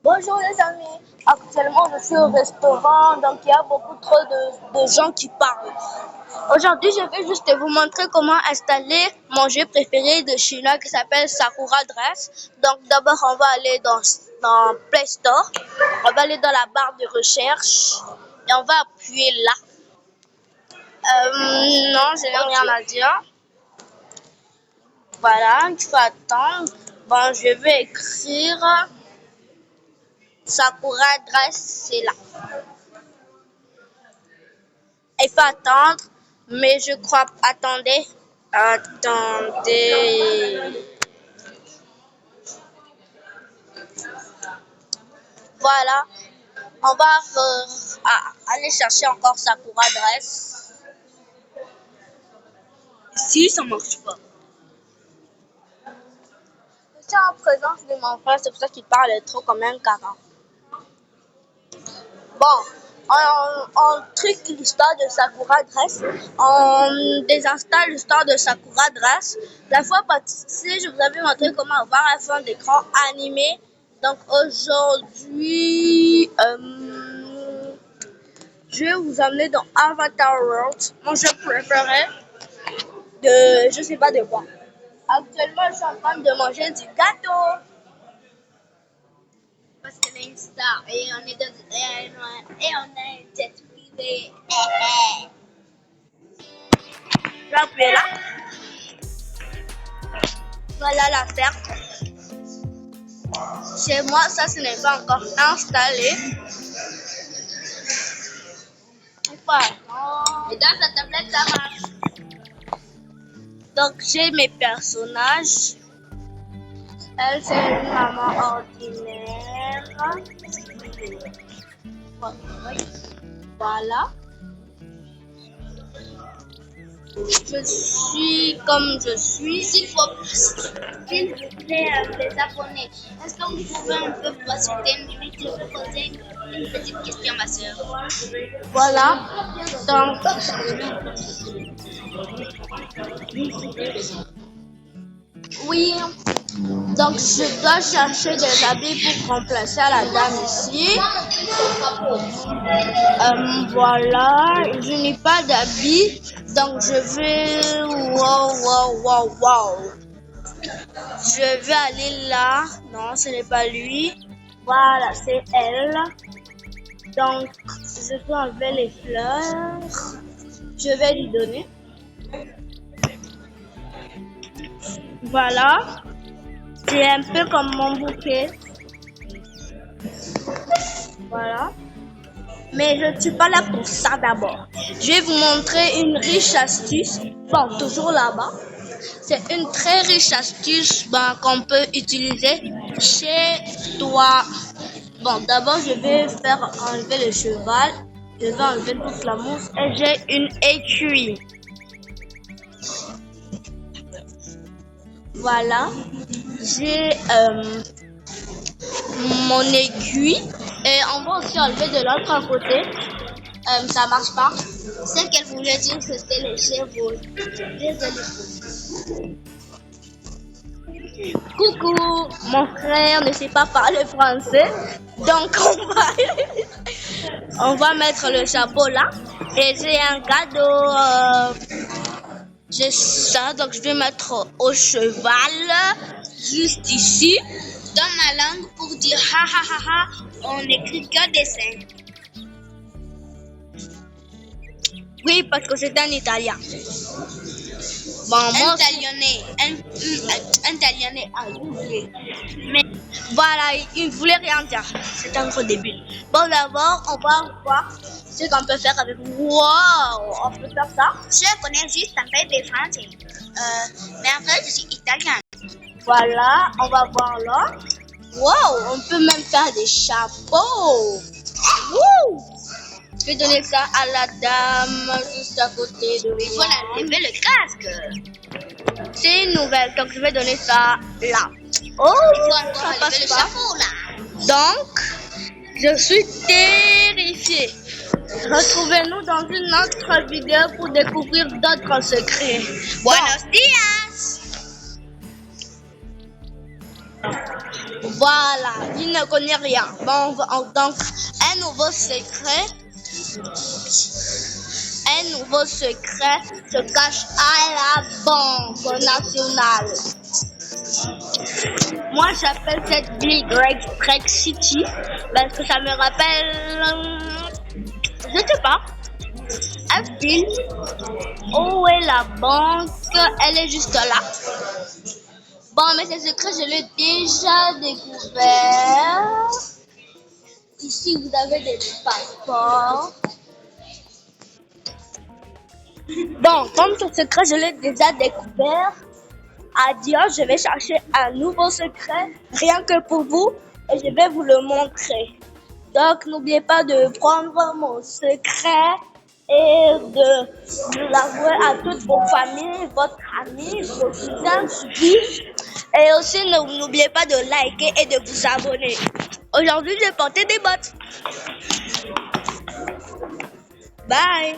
Bonjour les amis, actuellement je suis au restaurant, donc il y a beaucoup trop de gens qui parlent. Aujourd'hui je vais juste vous montrer comment installer mon jeu préféré de Chinois qui s'appelle Sakura Dress. Donc d'abord on va aller dans Play Store, on va aller dans la barre de recherche et on va appuyer là. Non, je n'ai rien à dire. Voilà, il faut attendre. Bon, je vais écrire Sakura Dress, c'est là. Il faut attendre, mais je crois. Attendez. Voilà. On va aller chercher encore Sakura Dress. Si, ça marche pas. Je suis en présence de mon frère, c'est pour ça qu'il parle trop comme un caca. Bon, on truc l'histoire de Sakura Dress, on désinstalle l'histoire de Sakura Dress. La fois passée, je vous avais montré comment avoir un fond d'écran animé. Donc aujourd'hui, je vais vous emmener dans Avatar World, mon jeu préféré de je sais pas de quoi. Actuellement, je suis en train de manger du gâteau. Parce qu'on est une star et on est jet privé. Je vais appuyer là. Voilà l'affaire. Chez moi, ça ce n'est pas encore installé. Et dans sa tablette, ça marche. Donc j'ai mes personnages. Elle, c'est une maman ordinaire. Voilà. Je suis comme je suis. S'il vous plaît, les abonnés, est-ce que vous pouvez un peu patienter une minute? Je vais poser une petite question, ma soeur. Voilà. Donc, oui. Donc, je dois chercher des habits pour remplacer la dame ici. Voilà, je n'ai pas d'habits, donc je vais... Wow. Je vais aller là. Non, ce n'est pas lui. Voilà, c'est elle. Donc, je peux enlever les fleurs. Je vais lui donner. Voilà. C'est un peu comme mon bouquet. Voilà. Mais je ne suis pas là pour ça d'abord. Je vais vous montrer une riche astuce. Bon, toujours là-bas. C'est une très riche astuce qu'on peut utiliser chez toi. Bon, d'abord, je vais faire enlever le cheval. Je vais enlever toute la mousse. Et j'ai une écurie. Voilà. J'ai mon aiguille. Et on va aussi enlever de l'autre côté. Ça marche pas. Ce qu'elle voulait dire, c'était les chevaux. Désolée. Coucou, mon frère ne sait pas parler français. Donc on va mettre le chapeau là. Et j'ai un cadeau. J'ai ça, donc je vais mettre au cheval. Juste ici. Dans ma langue pour dire ha ha ha ha. On écrit que dessin. Oui, parce que c'est un italien. Bon, moi un italien anglais. Mais voilà, il ne voulait rien dire. C'est un gros débile. Bon, d'abord, on va voir ce qu'on peut faire avec. Wow, on peut faire ça. Je connais juste un peu de français. Mais en fait, je suis italien. Voilà, on va voir là. Wow, on peut même faire des chapeaux. Wouh! Je vais donner ça à la dame juste à côté de moi. Il faut enlever le casque. C'est une nouvelle, donc je vais donner ça là. Oh, il faut encore enlever le chapeau là. Donc, je suis terrifiée. Retrouvez-nous dans une autre vidéo pour découvrir d'autres secrets. Buenos días. Voilà, il ne connaît rien. Bon, donc, un nouveau secret se cache à la Banque nationale. Moi, j'appelle cette ville Greg City parce que ça me rappelle, je sais pas, un film où est la banque, elle est juste là. Bon, mais ce secret, je l'ai déjà découvert. Ici, vous avez des passeports. Bon, comme ce secret, je l'ai déjà découvert, adieu, je vais chercher un nouveau secret, rien que pour vous, et je vais vous le montrer. Donc, n'oubliez pas de prendre mon secret et de l'avouer à toute vos familles, votre amis, vos cousins, et aussi, n'oubliez pas de liker et de vous abonner. Aujourd'hui, j'ai porté des bottes. Bye!